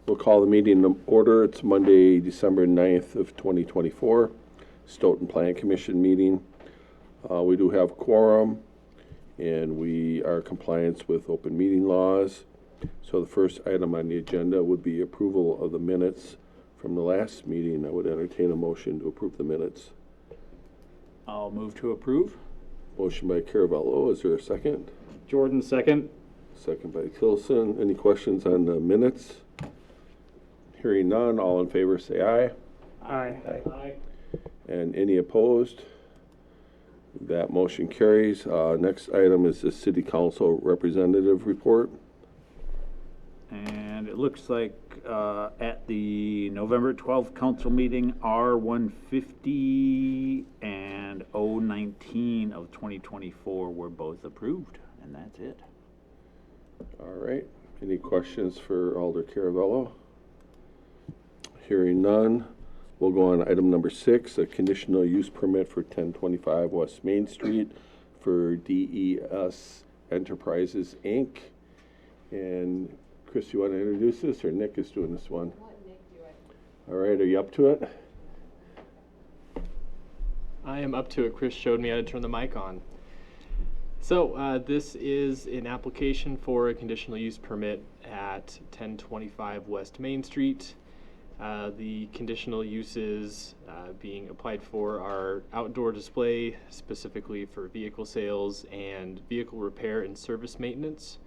We'll call the meeting to order. It's Monday, December 9th of 2024, Stoughton Plan Commission meeting. We do have quorum, and we are in compliance with open meeting laws. So the first item on the agenda would be approval of the minutes from the last meeting. I would entertain a motion to approve the minutes. I'll move to approve. Motion by Caravello. Is there a second? Jordan, second. Second by Tilson. Any questions on the minutes? Hearing none, all in favor say aye. Aye. Aye. And any opposed? That motion carries. Next item is the City Council Representative Report. And it looks like at the November 12th council meeting, R150 and O19 of 2024 were both approved, and that's it. All right. Any questions for Alder Caravello? Hearing none, we'll go on item number 6, a conditional use permit for 1025 West Main Street for DES Enterprises, Inc. And Chris, you want to introduce this, or Nick is doing this one? Let Nick do it. All right, are you up to it? I am up to it. Chris showed me how to turn the mic on. So this is an application for a conditional use permit at 1025 West Main Street. The conditional uses being applied for are outdoor display, specifically for vehicle sales and vehicle repair and service maintenance.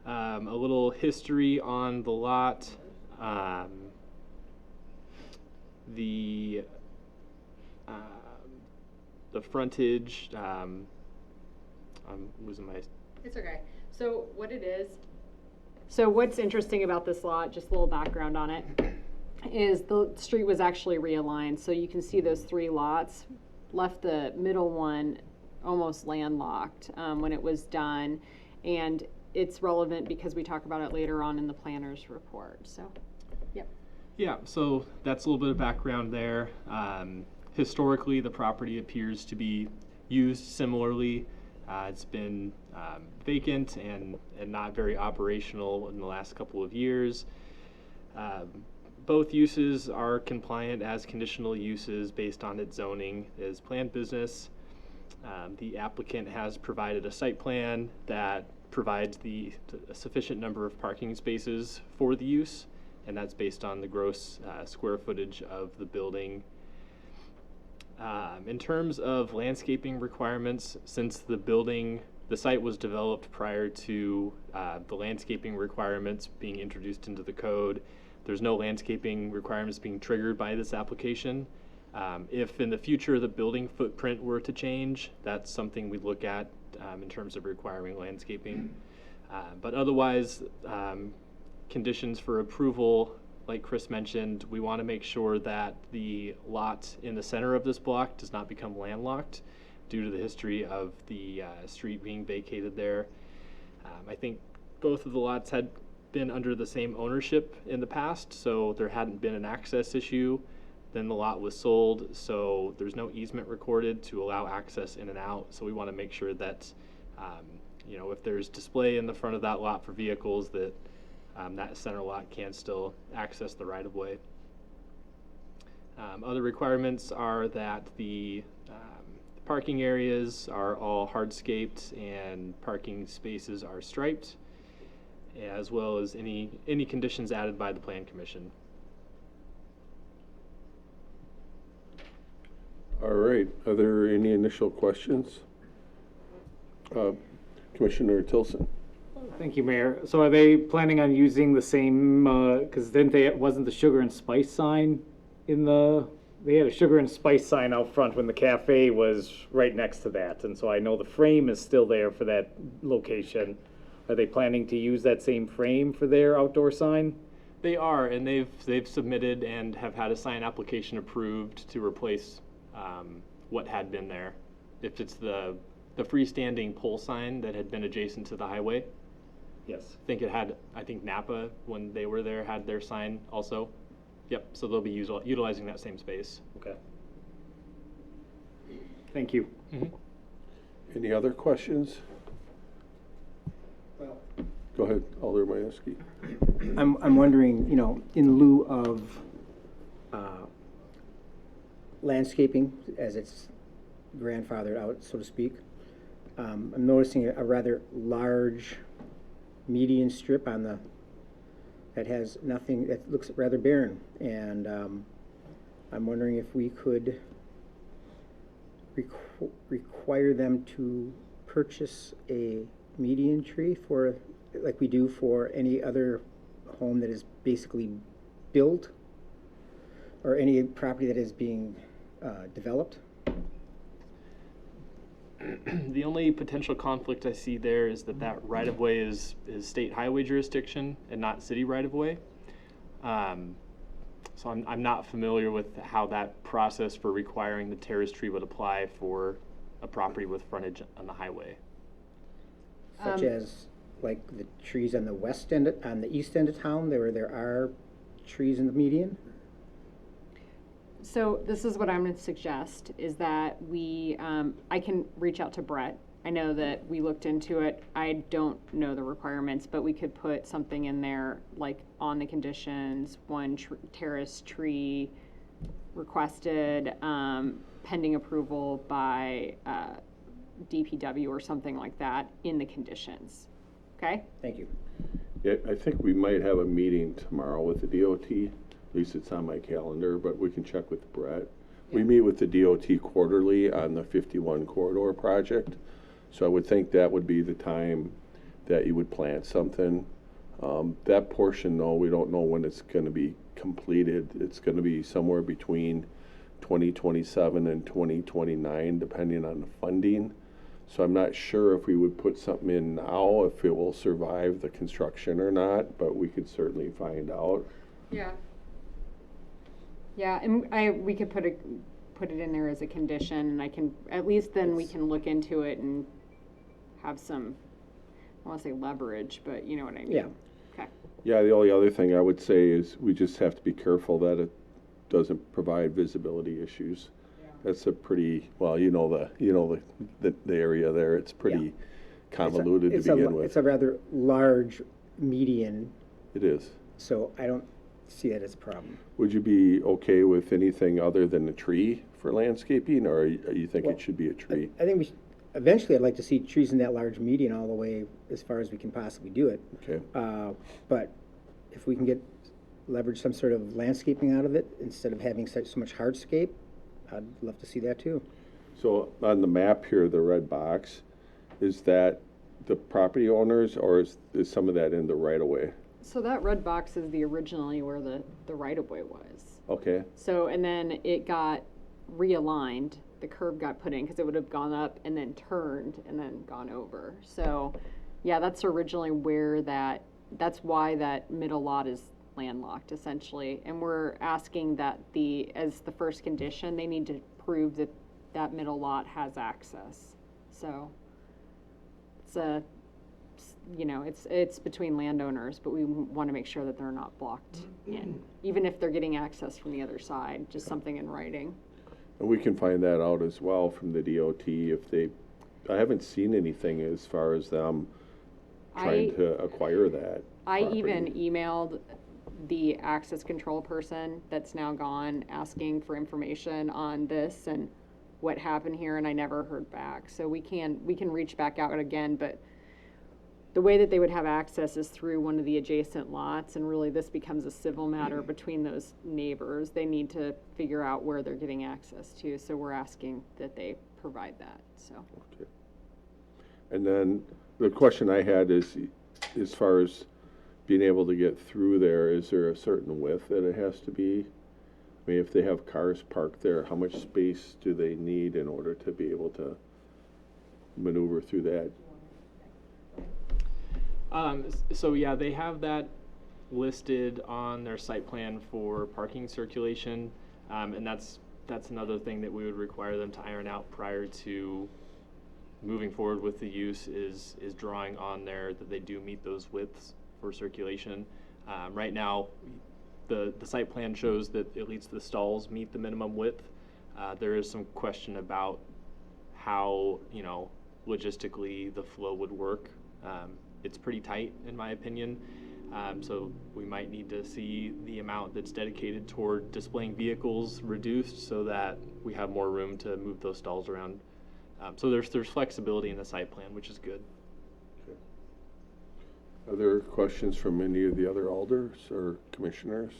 A little history on the lot. The frontage. I'm losing my. It's okay. So what it is, so what's interesting about this lot, just a little background on it, is the street was actually realigned. So you can see those 3 lots, left the middle one almost landlocked when it was done. And it's relevant because we talk about it later on in the planner's report. So, yep. Yeah, so that's a little bit of background there. Historically, the property appears to be used similarly. It's been vacant and not very operational in the last couple of years. Both uses are compliant as conditional uses based on its zoning as planned business. The applicant has provided a site plan that provides a sufficient number of parking spaces for the use, and that's based on the gross square footage of the building. In terms of landscaping requirements, since the site was developed prior to the landscaping requirements being introduced into the code, there's no landscaping requirements being triggered by this application. If in the future the building footprint were to change, that's something we'd look at in terms of requiring landscaping. But otherwise, conditions for approval, like Chris mentioned, we want to make sure that the lot in the center of this block does not become landlocked due to the history of the street being vacated there. I think both of the lots had been under the same ownership in the past, so there hadn't been an access issue. Then the lot was sold, so there's no easement recorded to allow access in and out. So we want to make sure that, if there's display in the front of that lot for vehicles, that that center lot can still access the right-of-way. Other requirements are that the parking areas are all hardscaped and parking spaces are striped, as well as any conditions added by the Plan Commission. All right. Are there any initial questions? Commissioner Tilson. Thank you, Mayor. So are they planning on using the same, because wasn't the sugar and spice sign they had a sugar and spice sign out front when the cafe was right next to that. And so I know the frame is still there for that location. Are they planning to use that same frame for their outdoor sign? They are, and they've submitted and have had a sign application approved to replace what had been there. If it's the freestanding pole sign that had been adjacent to the highway. Yes. I think Napa, when they were there, had their sign also. Yep, so they'll be utilizing that same space. Okay. Thank you. Mm-hmm. Any other questions? Well, Go ahead, Alder Majewski. I'm wondering, you know, in lieu of landscaping, as it's grandfathered out, so to speak, I'm noticing a rather large median strip on the, that has nothing, that looks rather barren. And I'm wondering if we could require them to purchase a median tree for, like we do for any other home that is basically built, or any property that is being developed. The only potential conflict I see there is that right-of-way is state highway jurisdiction and not city right-of-way. So I'm not familiar with how that process for requiring the terrace tree would apply for a property with frontage on the highway. Such as, like, the trees on the west end, on the east end of town, there are trees in the median? So this is what I'm going to suggest, is that we, I can reach out to Brett. I know that we looked into it. I don't know the requirements, but we could put something in there, like on the conditions, one terrace tree requested, pending approval by DPW or something like that in the conditions. Okay? Thank you. Yeah, I think we might have a meeting tomorrow with the DOT. At least it's on my calendar, but we can check with Brett. We meet with the DOT quarterly on the 51 corridor project. So I would think that would be the time that you would plant something. That portion, though, we don't know when it's going to be completed. It's going to be somewhere between 2027 and 2029, depending on the funding. So I'm not sure if we would put something in now, if it will survive the construction or not, but we could certainly find out. Yeah. Yeah, and we could put it in there as a condition, and I can, at least then we can look into it and have some, I want to say leverage, but you know what I mean. Yeah. Okay. Yeah, the only other thing I would say is we just have to be careful that it doesn't provide visibility issues. Yeah. That's a pretty, well, the area there, it's pretty convoluted to begin with. It's a rather large median, It is. so I don't see that as a problem. Would you be okay with anything other than a tree for landscaping, or you think Well, it should be a tree? I think eventually I'd like to see trees in that large median all the way as far as we can possibly do it. Okay. But if we can leverage some sort of landscaping out of it instead of having so much hardscape, I'd love to see that too. So on the map here, the red box, is that the property owners, or is some of that in the right of way? So that red box is originally where the right-of-way was. Okay. So, and then it got realigned, the curb got put in, because it would have gone up and then turned and then gone over. So, yeah, that's originally where that's why that middle lot is landlocked, essentially. And we're asking that as the first condition, they need to prove that that middle lot has access. So, it's between landowners, but we want to make sure that they're not blocked in, even if they're getting access from the other side, just something in writing. And we can find that out as well from the DOT I haven't seen anything as far as them trying to acquire that property. Even emailed the access control person that's now gone, asking for information on this and what happened here, and I never heard back. So we can reach back out again, but the way that they would have access is through one of the adjacent lots, and really this becomes a civil matter between those neighbors. They need to figure out where they're getting access to, so we're asking that they provide that, so. Okay. And then the question I had is, as far as being able to get through there, is there a certain width that it has to be? I mean, if they have cars parked there, how much space do they need in order to be able to maneuver through that? So yeah, they have that listed on their site plan for parking circulation, and that's another thing that we would require them to iron out prior to moving forward with the use is drawing on there that they do meet those widths for circulation. Right now, the site plan shows that at least the stalls meet the minimum width. There is some question about how logistically the flow would work. It's pretty tight, in my opinion. So we might need to see the amount that's dedicated toward displaying vehicles reduced so that we have more room to move those stalls around. So there's flexibility in the site plan, which is good. Other questions from any of the other alders or commissioners?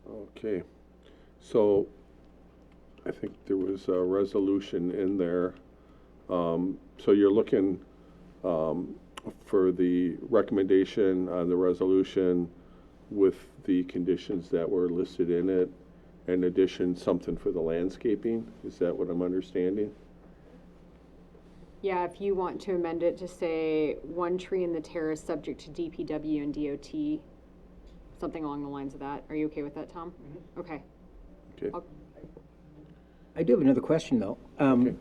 Okay, so I think there was a resolution in there. So you're looking for the recommendation on the resolution with the conditions that were listed in it. In addition, something for the landscaping. Is that what I'm understanding? Yeah, if you want to amend it to say 1 tree in the terrace subject to DPW and DOT, something along the lines of that. Are you okay with that, Tom? Mm-hmm. Okay. Okay. I do have another question, though. Okay. You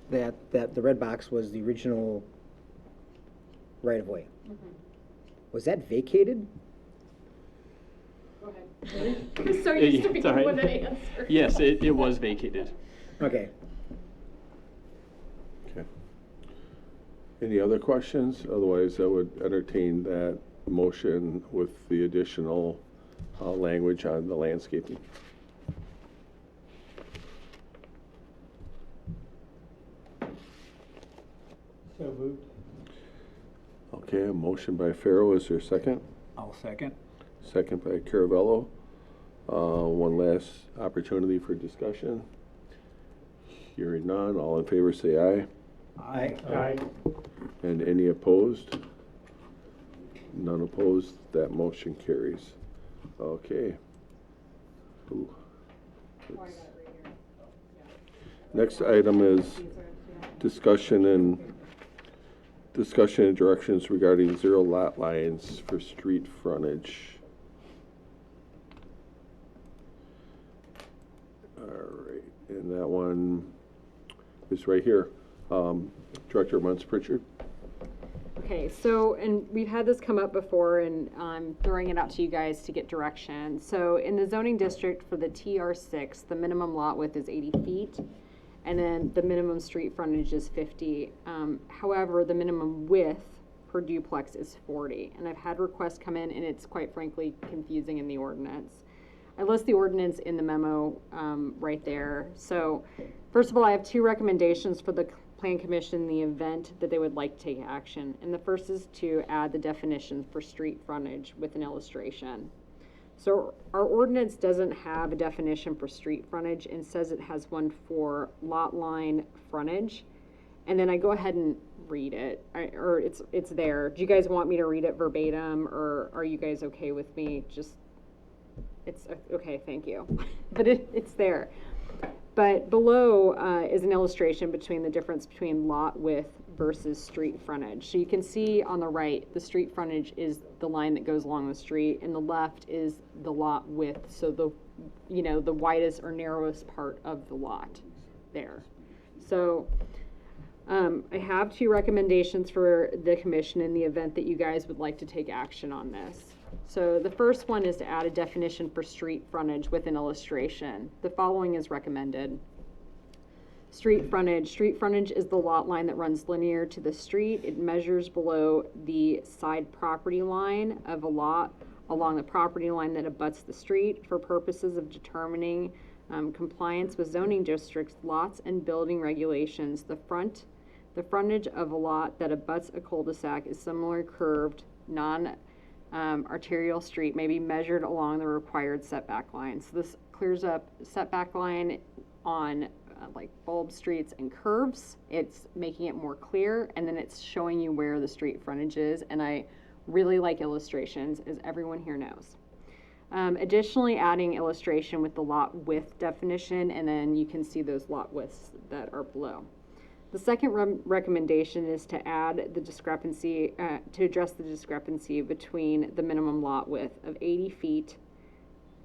said that the red box was the original right-of-way. Mm-hmm. Was that vacated? Go ahead. So used to be It's all right. with an answer. Yes, it was vacated. Okay. Okay. Any other questions? Otherwise, I would entertain that motion with the additional language on the landscaping. So moved. Okay, a motion by Farrow. Is there a second? I'll second. Second by Caravello. One last opportunity for discussion. Hearing none, all in favor say aye. Aye. And any opposed? None opposed, that motion carries. Okay. Ooh. Next item is discussion and directions regarding 0 lot lines for street frontage. All right, and that one is right here. Director Munce Pritchard. Okay, so, and we've had this come up before, and I'm throwing it out to you guys to get direction. So in the zoning district for the TR6, the minimum lot width is 80 feet, and then the minimum street frontage is 50. However, the minimum width per duplex is 40, and I've had requests come in, and it's quite frankly confusing in the ordinance. I list the ordinance in the memo right there. So first of all, I have 2 recommendations for the Plan Commission in the event that they would like to take action. And the first is to add the definition for street frontage with an illustration. So our ordinance doesn't have a definition for street frontage and says it has one for lot line frontage. And then I go ahead and read it, or it's there. Do you guys want me to read it verbatim, or are you guys okay with me just, it's okay, thank you. But it's there. But below is an illustration between the difference between lot width versus street frontage. So you can see on the right, the street frontage is the line that goes along the street, and the left is the lot width. So the widest or narrowest part of the lot there. So I have 2 recommendations for the commission in the event that you guys would like to take action on this. So the first one is to add a definition for street frontage with an illustration. The following is recommended. Street frontage. Street frontage is the lot line that runs linear to the street. It measures below the side property line of a lot along the property line that abuts the street for purposes of determining compliance with zoning districts, lots, and building regulations. The frontage of a lot that abuts a cul-de-sac is similarly curved, arterial street may be measured along the required setback line. So this clears up setback line on like bulb streets and curves. It's making it more clear, and then it's showing you where the street frontage is. And I really like illustrations, as everyone here knows. Additionally, adding illustration with the lot width definition, and then you can see those lot widths that are below. The second recommendation is to add the discrepancy, to address the discrepancy between the minimum lot width of 80 feet,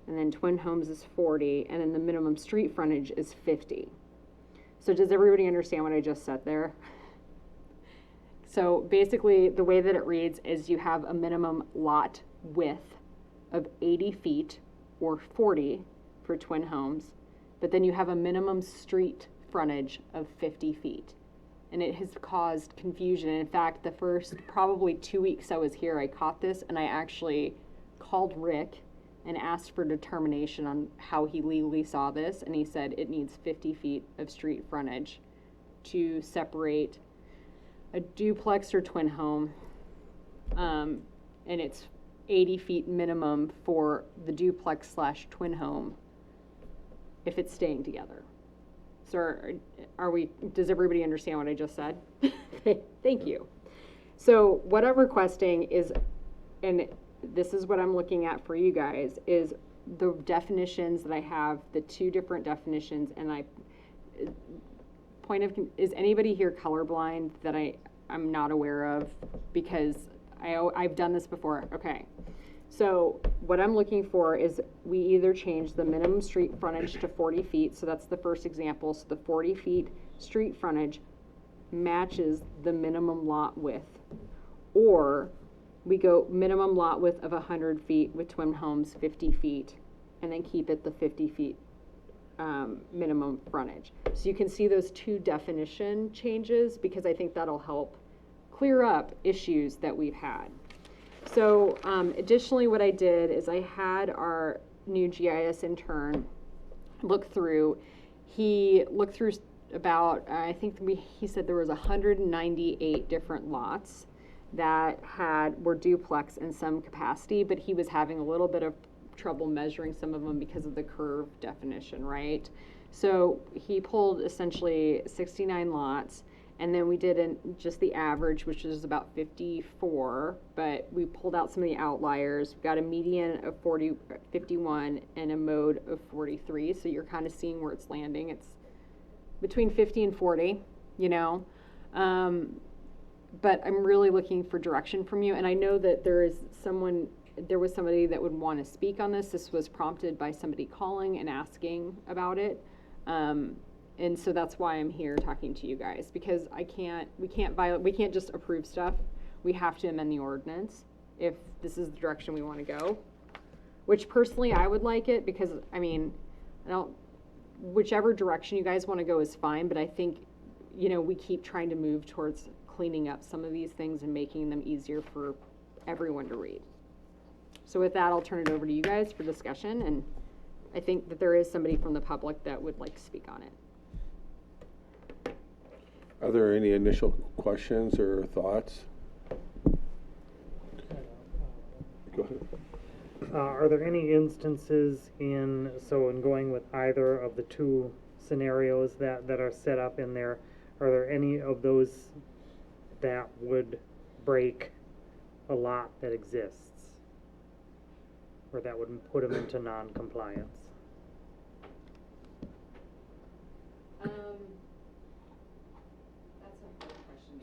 and then twin homes is 40, and then the minimum street frontage is 50. So does everybody understand what I just said there? So basically, the way that it reads is you have a minimum lot width of 80 feet or 40 for twin homes, but then you have a minimum street frontage of 50 feet. and it has caused confusion. In fact, the first probably 2 weeks I was here, I caught this, and I actually called Rick and asked for determination on how he legally saw this, and he said it needs 50 feet of street frontage to separate a duplex or twin home, and it's 80 feet minimum for the duplex / twin home if it's staying together. So are we, does everybody understand what I just said? Thank you. So what I'm requesting is, and this is what I'm looking at for you guys, is the definitions that I have, the 2 different definitions, and is anybody here colorblind that I'm not aware of? Because I've done this before. Okay. So what I'm looking for is we either change the minimum street frontage to 40 feet. So that's the first example. So the 40 feet street frontage matches the minimum lot width. Or we go minimum lot width of 100 feet with twin homes 50 feet, and then keep it the 50 feet minimum frontage. So you can see those 2 definition changes, because I think that'll help clear up issues that we've had. So additionally, what I did is I had our new GIS intern look through. He looked through about, I think he said there was 198 different lots that were duplex in some capacity, but he was having a little bit of trouble measuring some of them because of the curve definition, right? So he pulled essentially 69 lots, and then we did just the average, which is about 54, but we pulled out some of the outliers. We got a median of 51 and a mode of 43, so you're kind of seeing where it's landing. It's between 50 and 40, you know. But I'm really looking for direction from you, and I know that there was somebody that would want to speak on this. This was prompted by somebody calling and asking about it. And so that's why I'm here talking to you guys, because we can't just approve stuff. We have to amend the ordinance if this is the direction we want to go, which personally I would like it, because I mean, whichever direction you guys want to go is fine, but I think, you know, we keep trying to move towards cleaning up some of these things and making them easier for everyone to read. So with that, I'll turn it over to you guys for discussion, and I think that there is somebody from the public that would like to speak on it. Are there any initial questions or thoughts? Go ahead. Are there any instances in going with either of the 2 scenarios that are set up in there, are there any of those that would break a lot that exists, or that would put them into non-compliance?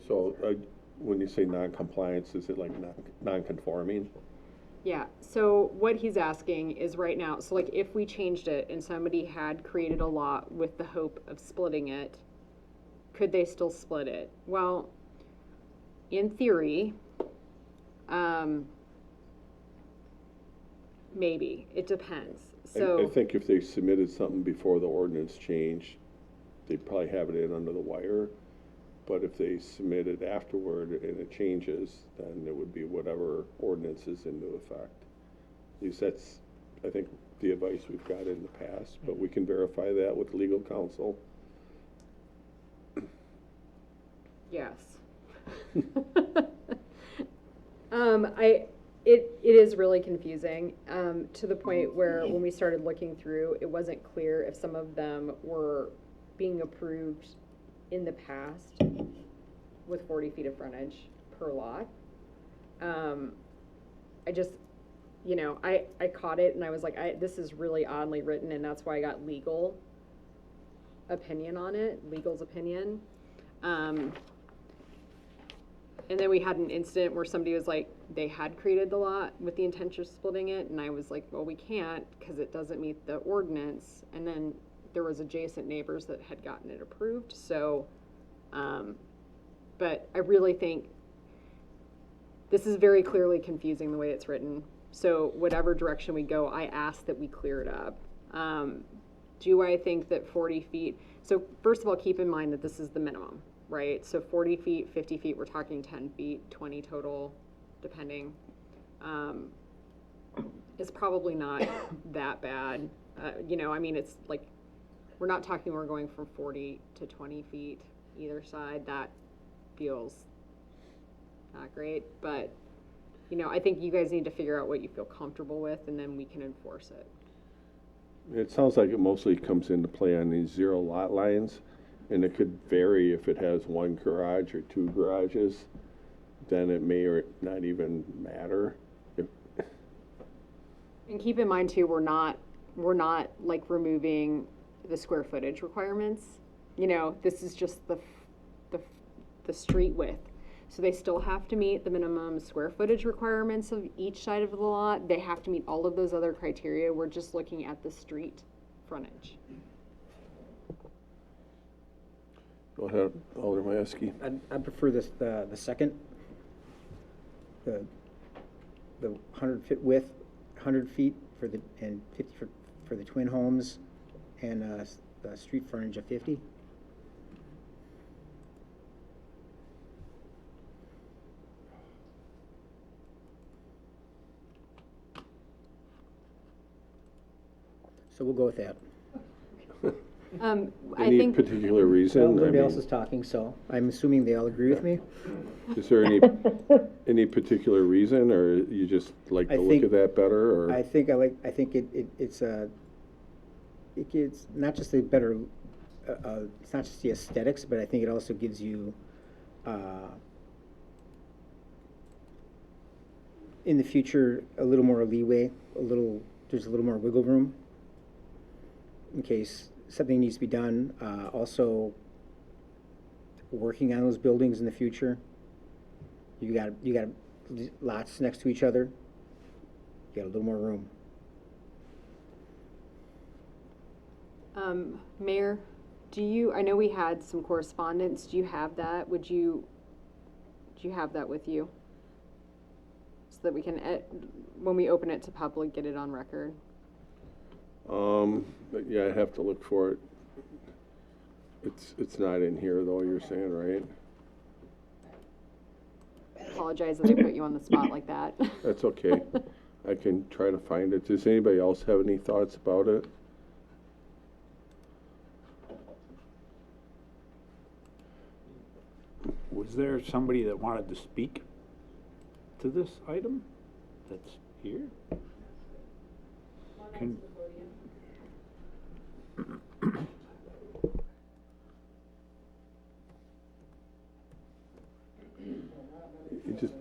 So when you say non-compliance, is it like non-conforming? Yeah, so what he's asking is right now, so like if we changed it and somebody had created a lot with the hope of splitting it, could they still split it? Well, in theory, maybe. It depends. So I think if they submitted something before the ordinance changed, they'd probably have it in under the wire. But if they submit it afterward and it changes, then it would be whatever ordinance is into effect. At least that's, I think, the advice we've got in the past, but we can verify that with legal counsel. yes. It is really confusing, to the point where when we started looking through, it wasn't clear if some of them were being approved in the past with 40 feet of frontage per lot. I just, you know, I caught it and I was like, this is really oddly written, and that's why I got legal's opinion. And then we had an incident where somebody was like, they had created the lot with the intention of splitting it, and I was like, well, we can't because it doesn't meet the ordinance. And then there was adjacent neighbors that had gotten it approved. So, but I really think this is very clearly confusing the way it's written. So whatever direction we go, I ask that we clear it up. Do I think that 40 feet, so first of all, keep in mind that this is the minimum. right? So 40 feet, 50 feet, we're talking 10 feet, 20 total, depending. It's probably not that bad. You know, I mean, it's like, we're not talking, we're going from 40 to 20 feet either side. That feels not great, but, you know, I think you guys need to figure out what you feel comfortable with, and then we can enforce it. It sounds like it mostly comes into play on these zero lot lines, and it could vary if it has one garage or two garages, then it may or not even matter. And keep in mind too, we're not like removing the square footage requirements. You know, this is just the street width. So they still have to meet the minimum square footage requirements of each side of the lot. They have to meet all of those other criteria. We're just looking at the street frontage. Go ahead, Alderman Mayeski. I prefer this, the second, the 100-foot width, 100 feet for the, and 50 for the twin homes, and the street frontage of 50. So we'll go with that. I Any think particular reason? I Nobody mean, else is talking, so I'm assuming they all agree with me. is there any particular reason, or you just like I the look think- of that better, or? I think it's not just a better, it's not just the aesthetics, but I think it also gives you, in the future, a little more leeway, there's a little more wiggle room in case something needs to be done. Also, working on those buildings in the future, you got lots next to each other. You got a little more room. Mayor, I know we had some correspondence. Do you have that? Do you have that with you? So that we can, when we open it to public, get it on record? But yeah, I have to look for it. It's not in here though, you're saying, right? Apologize that I put you on the spot like that. That's okay. I can try to find it. Does anybody else have any thoughts about it? Was there somebody that wanted to speak to this item that's here? Can-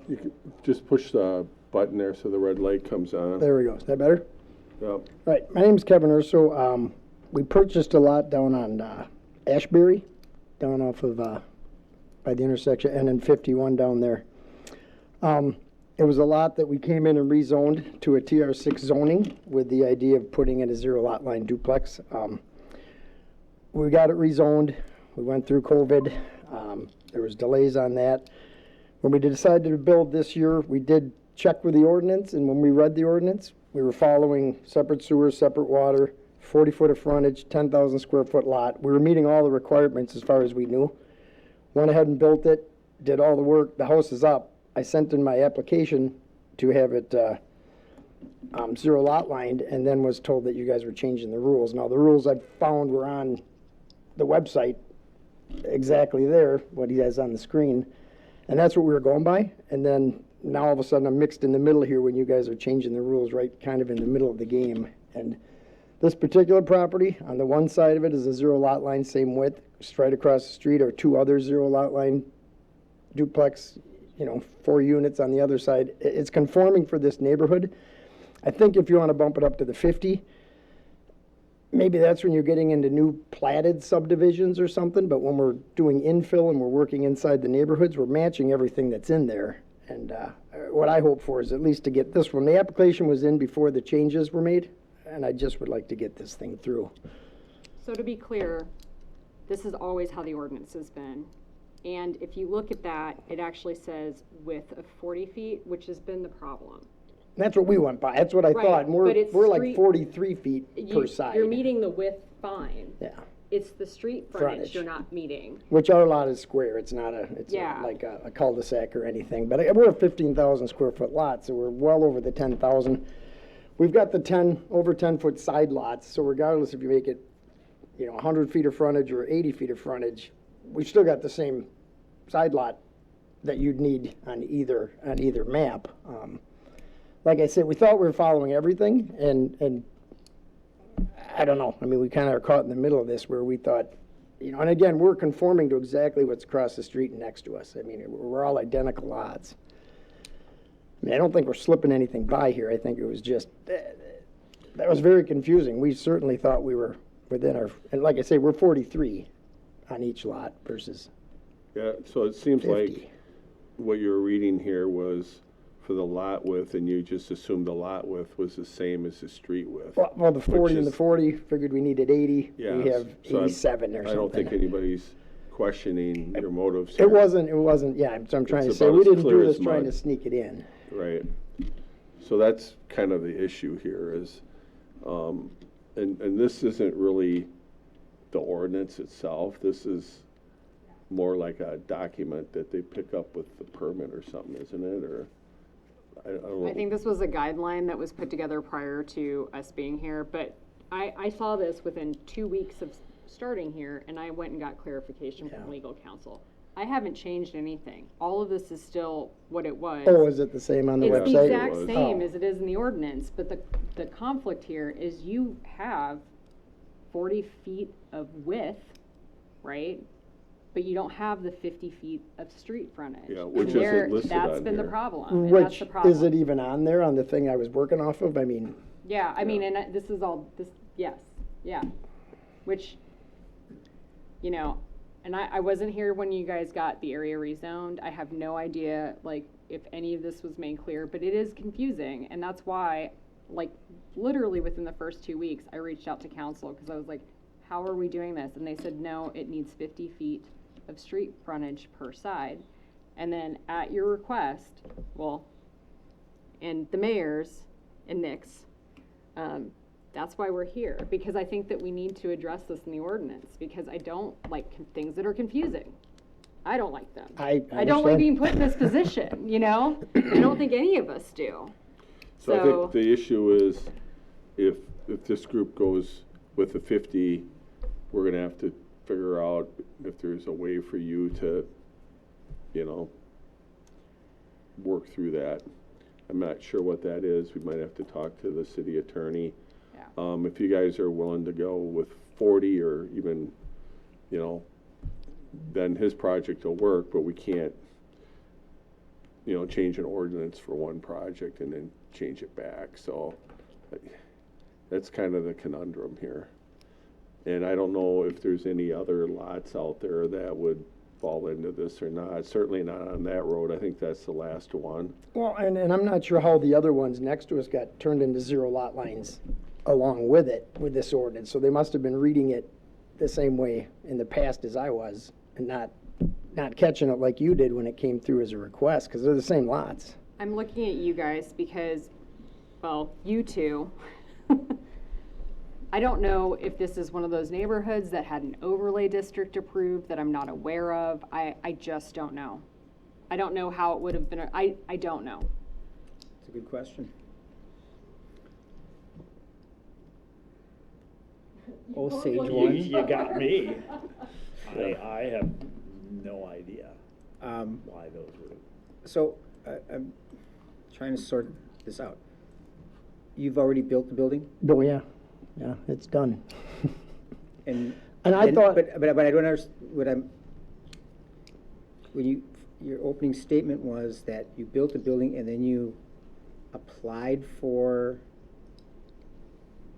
You can just push the button there so the red light comes on. There we go. Is that better? Yep. Right. My name's Kevin Urso. We purchased a lot down on Ashbury, down off of by the intersection, and then 51 down there. It was a lot that we came in and rezoned to a TR6 zoning with the idea of putting in a zero lot line duplex. We got it rezoned. We went through COVID. There was delays on that. When we decided to build this year, we did check with the ordinance, and when we read the ordinance, we were following separate sewer, separate water, 40 foot of frontage, 10,000 square foot lot. We were meeting all the requirements as far as we knew. Went ahead and built it, did all the work. The house is up. I sent in my application to have it zero lot lined, and then was told that you guys were changing the rules. Now, the rules I found were on the website, exactly there, what he has on the screen. And that's what we were going by. And then now all of a sudden I'm mixed in the middle here when you guys are changing the rules right kind of in the middle of the game. And this particular property, on the one side of it is a zero lot line, same width. Straight across the street are two other zero lot line duplex, 4 units on the other side. It's conforming for this neighborhood. I think if you want to bump it up to the 50, maybe that's when you're getting into new platted subdivisions or something, but when we're doing infill and we're working inside the neighborhoods, we're matching everything that's in there. And what I hope for is at least to get this one. The application was in before the changes were made, and I just would like to get this thing through. So to be clear, this is always how the ordinance has been. And if you look at that, it actually says width of 40 feet, which has been the problem. That's what we went by. That's what I Right, thought. And but it's we're like street- 43 feet per side. You're meeting the width fine. Yeah. it's the street frontage Frontage. you're not meeting. Which our lot is square, it's not Yeah. like a cul-de-sac or anything, but we're a 15,000 square foot lot, so we're well over the 10,000. We've got the over 10-foot side lots, so regardless if you make it, 100 feet of frontage or 80 feet of frontage, we've still got the same side lot that you'd need on either map. Like I said, we thought we were following everything, and I don't know. I mean, we kind of are caught in the middle of this where we thought, and again, we're conforming to exactly what's across the street and next to us. I mean, we're all identical lots. I mean, I don't think we're slipping anything by here. I think it was just, that was very confusing. We certainly thought we were within and like I say, we're 43 on each lot versus Yeah, so it seems 50. like what you were reading here was for the lot width, and you just assumed the lot width was the same as the street width. Well, the 40 and the is- 40, figured we needed 80. Yeah, We have so 87 or something. I don't think anybody's questioning your motives It here. wasn't, yeah, so I'm trying to It's say, about we as didn't clear do as this trying mud. to sneak it in. Right. So that's kind of the issue here is, and this isn't really the ordinance itself. This is more like a document that they pick up with the permit or something, isn't it? Or, I don't know. I think this was a guideline that was put together prior to us being here, but I saw this within 2 weeks of starting here, and I went and got clarification from Yeah. legal counsel. I haven't changed anything. All of this is still what it was. Oh, is it the same on the It's website? the exact was. same Oh. as it is in the ordinance, but the conflict here is you have 40 feet of width, right? But you don't have the 50 feet of street frontage. Yeah, which And isn't listed that's on been the here. problem, and that's Which, the problem. is it even on there on the thing I was working off of? I mean, Yeah, I mean, and this is all, yes, yeah. Which, and I wasn't here when you guys got the area rezoned. I have no idea, like, if any of this was made clear, but it is confusing. And that's why, like, literally within the first 2 weeks, I reached out to council because I was like, how are we doing this? And they said, no, it needs 50 feet of street frontage per side. And then at your request, and the mayor's and Nick's, that's why we're here, because I think that we need to address this in the ordinance, because I don't like things that are confusing. I don't like them. I don't like understand. being put in this position, I don't think any of us do. So I think the issue is if this group goes with the 50, we're gonna have to figure out if there's a way for you to, work through that. I'm not sure what that is. We might have to talk to the city attorney. Yeah. If you guys are willing to go with 40 or even, then his project will work, but we can't, change an ordinance for one project and then change it back. So that's kind of the conundrum here. And I don't know if there's any other lots out there that would fall into this or not. Certainly not on that road. I think that's the last one. Well, and I'm not sure how the other ones next to us got turned into 0 lot lines along with it, with this ordinance. So they must have been reading it the same way in the past as I was and not catching it like you did when it came through as a request, because they're the same lots. I'm looking at you guys because, you two, I don't know if this is one of those neighborhoods that had an overlay district approved that I'm not aware of. I just don't know. I don't know how it would have been, I don't know. It's a good question. Oh, Sage One. You got me. I have no idea why those were. So, I'm trying to sort this out. You've already built the building? Oh, yeah, it's done. And I thought- but I don't understand what I'm, your opening statement was that you built the building and then you applied for,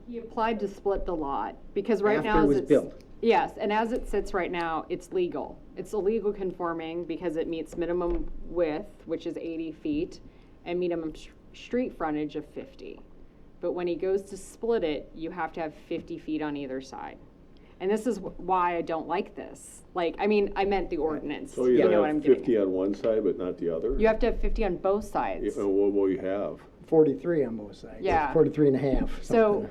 He applied to split the lot because right After now it as was it's- built. Yes, and as it sits right now, it's legal. It's illegal conforming because it meets minimum width, which is 80 feet, and minimum street frontage of 50. But when he goes to split it, you have to have 50 feet on either side. And this is why I don't like this. I meant the ordinance. So You you know what I'm have getting 50 at. on one side but not the other? You have to have 50 on both sides. And what will you have? 43 on both sides. Yeah. 43 and a half. So, something.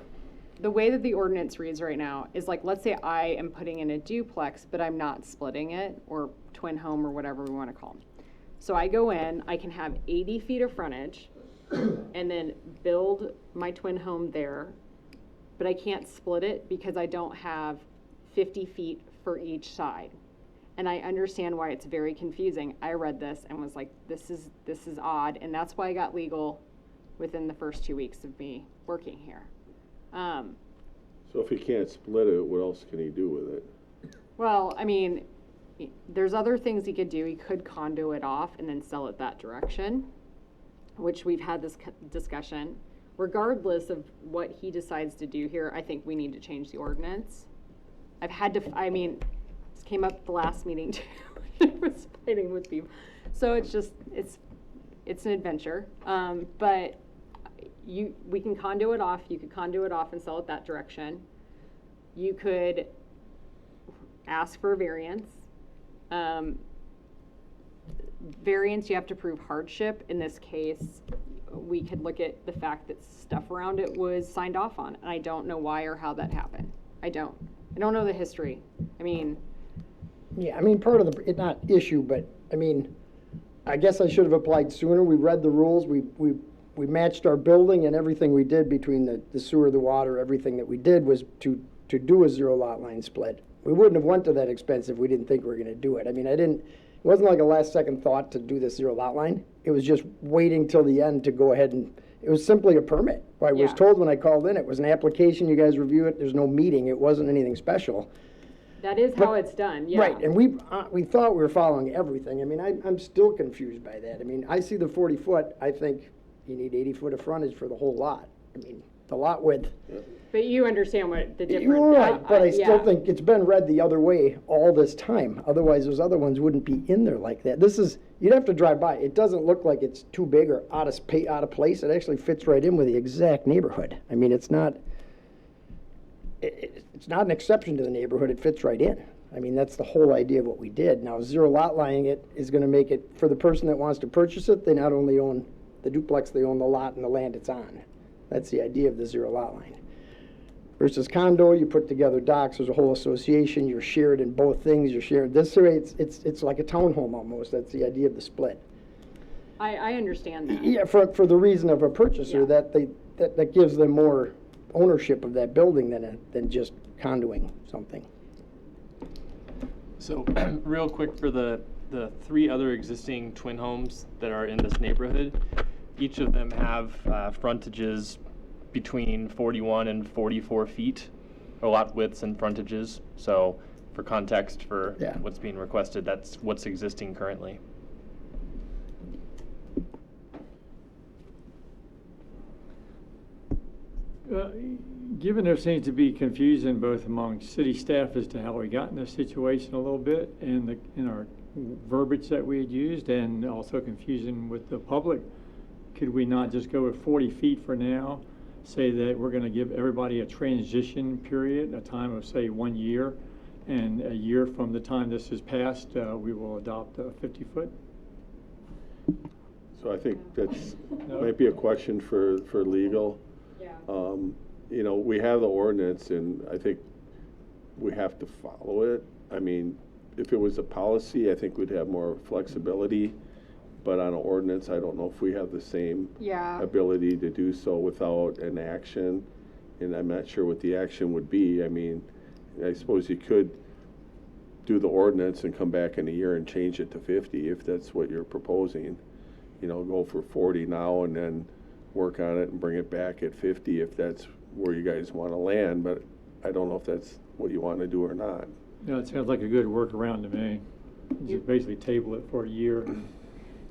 the way that the ordinance reads right now is like, let's say I am putting in a duplex, but I'm not splitting it, or twin home, or whatever we want to call them. So I go in, I can have 80 feet of frontage, and then build my twin home there, but I can't split it because I don't have 50 feet for each side. And I understand why it's very confusing. I read this and was like, this is odd, and that's why I got legal within the first 2 weeks of me working here. So if he can't split it, what else can he do with it? Well, I mean, there's other things he could do. He could condo it off and then sell it that direction, which we've had this discussion. Regardless of what he decides to do here, I think we need to change the ordinance. I've had to, I mean, this came up the last meeting too. I was fighting with people. So it's just, it's an adventure. But we can condo it off. You could condo it off and sell it that direction. You could ask for a variance. Variance, you have to prove hardship. In this case, we could look at the fact that stuff around it was signed off on, and I don't know why or how that happened. I don't know the history. I mean, Yeah, I mean, part of the, not issue, but, I mean, I guess I should have applied sooner. We read the rules, we matched our building, and everything we did between the sewer, the water, everything that we did was to do a zero lot line split. We wouldn't have went to that expense if we didn't think we were gonna do it. I mean, it wasn't like a last second thought to do this zero lot line. It was just waiting till the end to go ahead and, it was simply a permit. I was Yeah. told when I called in, it was an application, you guys review it, there's no meeting, it wasn't anything special. that is how it's done, yeah. Right, and we thought we were following everything. I mean, I'm still confused by that. I mean, I see the 40 foot, I think you need 80 foot of frontage for the whole lot. I mean, the lot width. But you understand what the difference. You're right, but I still yeah. think it's been read the other way all this time. Otherwise, those other ones wouldn't be in there like that. This is, you'd have to drive by. It doesn't look like it's too big or out of place. It actually fits right in with the exact neighborhood. I mean, it's not an exception to the neighborhood. It fits right in. I mean, that's the whole idea of what we did. Now, zero lot lining it is going to make it, for the person that wants to purchase it, they not only own the duplex, they own the lot and the land it's on. That's the idea of the zero lot line. Versus condo, you put together docks, there's a whole association, you're shared in both things, you're shared. This way, it's like a townhome almost. That's the idea of the split. I understand that. Yeah, for the reason of a purchaser, Yeah. that gives them more ownership of that building than just condoing something. So, real quick, for the three other existing twin homes that are in this neighborhood, each of them have frontages between 41 and 44 feet, or lot widths and frontages. So, for context for Yeah. what's being requested, that's what's existing currently. Given there seems to be confusion both among city staff as to how we got in this situation a little bit, and in our verbiage that we had used, and also confusion with the public, could we not just go with 40 feet for now, say that we're going to give everybody a transition period, a time of, say, 1 year, and a year from the time this is passed, we will adopt a 50-foot? So I think that's, No. might be a question for legal. Yeah. You know, we have the ordinance, and I think we have to follow it. I mean, if it was a policy, I think we'd have more flexibility, but on an ordinance, I don't know if we have the same Yeah. ability to do so without an action, and I'm not sure what the action would be. I mean, I suppose you could do the ordinance and come back in a year and change it to 50 if that's what you're proposing. You know, go for 40 now and then work on it and bring it back at 50 if that's where you guys want to land, but I don't know if that's what you want to do or not. No, it sounds like a good workaround to me. Just basically table it for a year.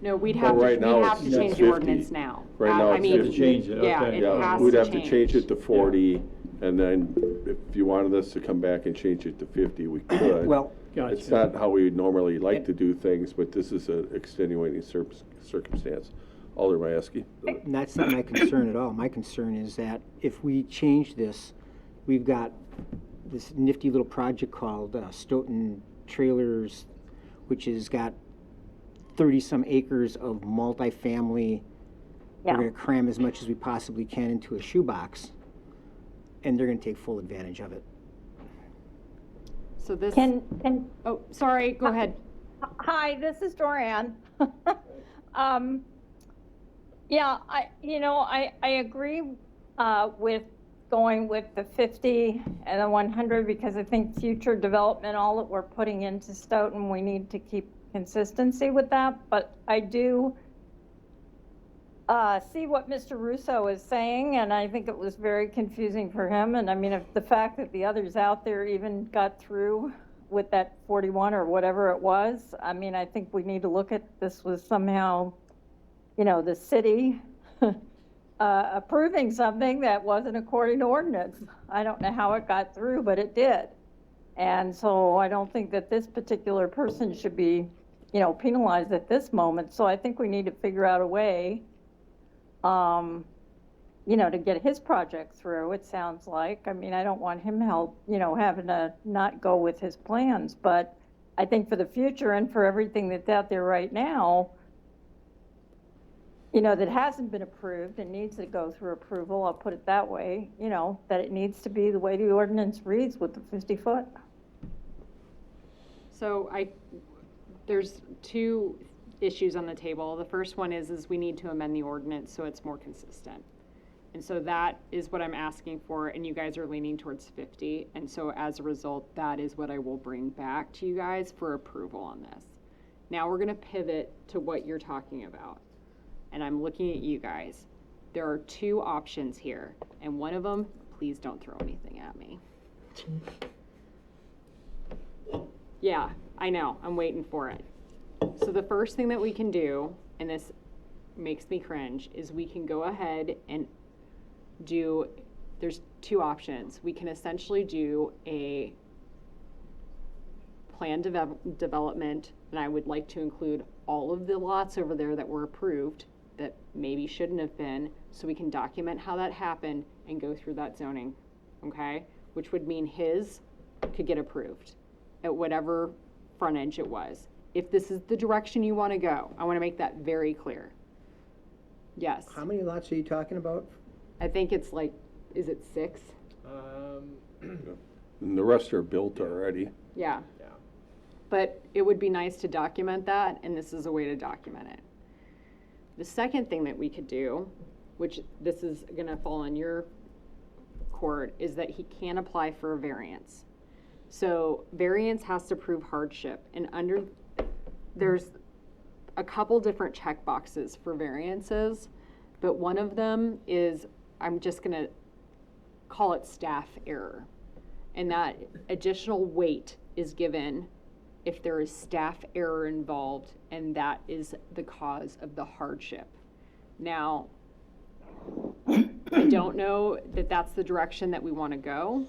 No, we'd Well, have right now to it's change 50. the ordinance now. Right now I it's mean, 50. Change it, Yeah, okay. it Yeah, has we'd to have to change it to change. 40, and then if you wanted us to come back and change it to 50, we could. Well, Gotcha. It's not how we normally like to do things, but this is an extenuating circumstance. Alder Mayeski. and that's not my concern at all. My concern is that if we change this, we've got this nifty little project called Stoughton Trailers, which has got 30-some acres of multifamily. We're Yeah. going to cram as much as we possibly can into a shoebox. and they're gonna take full advantage of it. So this, Can, oh, sorry, go ahead. hi, this is Joanne. Yeah, I agree, with going with the 50 and the 100 because I think future development, all that we're putting into Stoughton, we need to keep consistency with that. But I do see what Mr. Russo is saying, and I think it was very confusing for him. And I mean, if the fact that the others out there even got through with that 41 or whatever it was, I mean, I think we need to look at this was somehow, the city approving something that wasn't according to ordinance. I don't know how it got through, but it did. And so I don't think that this particular person should be, penalized at this moment. So I think we need to figure out a way, to get his project through, it sounds like. I mean, I don't want him having to not go with his plans, but I think for the future and for everything that's out there right now, that hasn't been approved and needs to go through approval, I'll put it that way, that it needs to be the way the ordinance reads with the 50-foot. So there's two issues on the table. The first one is we need to amend the ordinance so it's more consistent. And so that is what I'm asking for, and you guys are leaning towards 50. And so as a result, that is what I will bring back to you guys for approval on this. Now we're gonna pivot to what you're talking about. And I'm looking at you guys. There are two options here, and one of them, please don't throw anything at me. Yeah, I know, I'm waiting for it. So the first thing that we can do, and this makes me cringe, is we can go ahead and there's two options. We can essentially do a plan development, and I would like to include all of the lots over there that were approved that maybe shouldn't have been, so we can document how that happened and go through that zoning, okay? Which would mean his could get approved at whatever frontage it was. If this is the direction you want to go, I want to make that very clear. Yes. How many lots are you talking about? I think it's like, is it 6? And the rest are built already. Yeah. Yeah. But it would be nice to document that, and this is a way to document it. The second thing that we could do, which this is going to fall on your court, is that he can apply for a variance. So variance has to prove hardship, and there's a couple different check boxes for variances, but one of them is, I'm just going to call it staff error, and that additional weight is given if there is staff error involved, and that is the cause of the hardship. Now, I don't know that that's the direction that we want to go.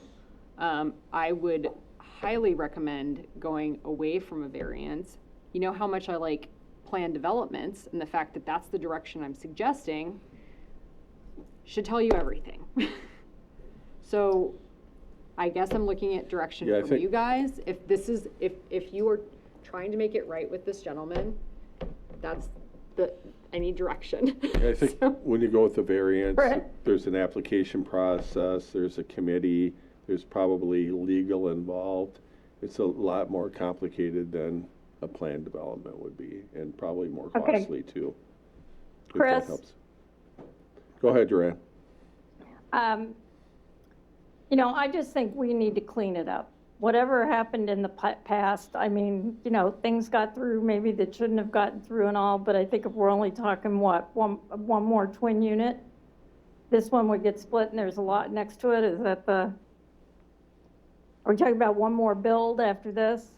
I would highly recommend going away from a variance. You know how much I like planned developments, and the fact that that's the direction I'm suggesting should tell you everything. So I guess I'm looking at direction from you guys. If this is, if you are trying to make it right with this gentleman, that's I need direction. I think when you go with the variance, there's an application process, there's a committee, there's probably legal involved. It's a lot more complicated than a planned development would be, and probably more costly too. If Chris? that helps. Go ahead, Joanne. I just think we need to clean it up. Whatever happened in the past, I mean, things got through maybe that shouldn't have gotten through and all, but I think if we're only talking, one more twin unit, this one would get split and there's a lot next to it, are we talking about one more build after this?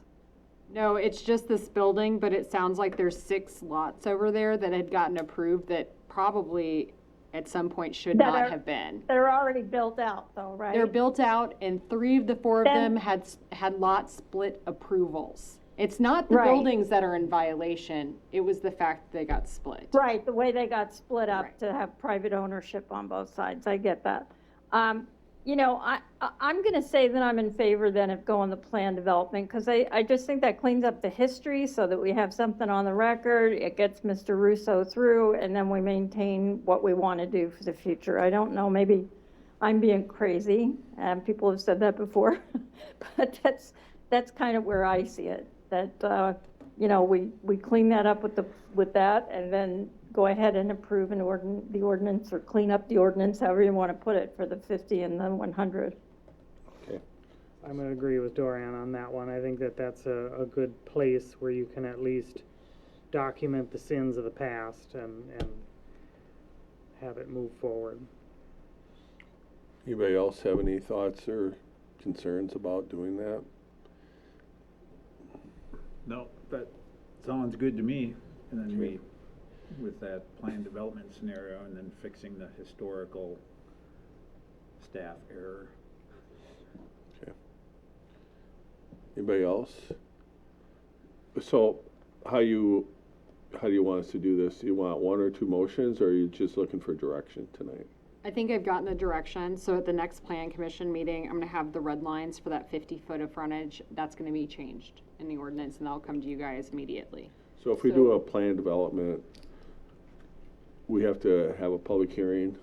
No, it's just this building, but it sounds like there's 6 lots over there that had gotten approved that probably at some point should not have been. They're already built out though, right? They're built out, and 3 of the 4 of them had lot split approvals. It's not the buildings that are in violation, it was the fact that they got split. Right, the way they got split up to have private ownership on both sides, I get that. I'm gonna say that I'm in favor then of going the plan development, because I just think that cleans up the history so that we have something on the record, it gets Mr. Russo through, and then we maintain what we want to do for the future. I don't know, maybe I'm being crazy, and people have said that before, but that's kind of where I see it, that, you know, we clean that up with that, and then go ahead and approve the ordinance, or clean up the ordinance, however you want to put it, for the 50 and the 100. Okay. I'm gonna agree with Dorian on that one. I think that that's a good place where you can at least document the sins of the past and have it move forward. Anybody else have any thoughts or concerns about doing that? No, that sounds good to me. And then we, with that planned development scenario, and then fixing the historical staff error. Okay. Anybody else? So how do you want us to do this? Do you want one or two motions, or are you just looking for direction tonight? I think I've gotten the direction, so at the next plan commission meeting, I'm gonna have the red lines for that 50-foot of frontage, that's gonna be changed in the ordinance, and that'll come to you guys immediately. So if we do a plan development, we have to have a public hearing,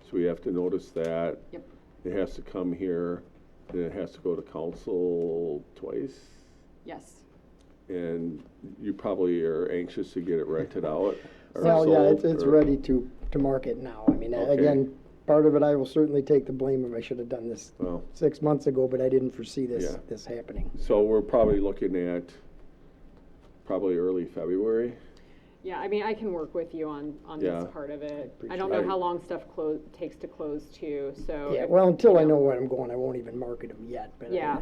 so we have to notice that. Yep. It has to come here, and it has to go to council twice, Yes. and you probably are anxious to get it rented out. or Well, yeah, sold, it's or- ready to market now. I mean, Okay. again, part of it, I will certainly take the blame if I should have done this Well, 6 months ago, but I didn't foresee Yeah. this happening. so we're probably looking at probably early February. Yeah, I mean, I can work with you on Yeah. this part of it. I Appreciate don't know it. how long stuff takes to close too, so. Yeah, if- well, until you I know where I'm going, I won't even market them yet, but Yeah.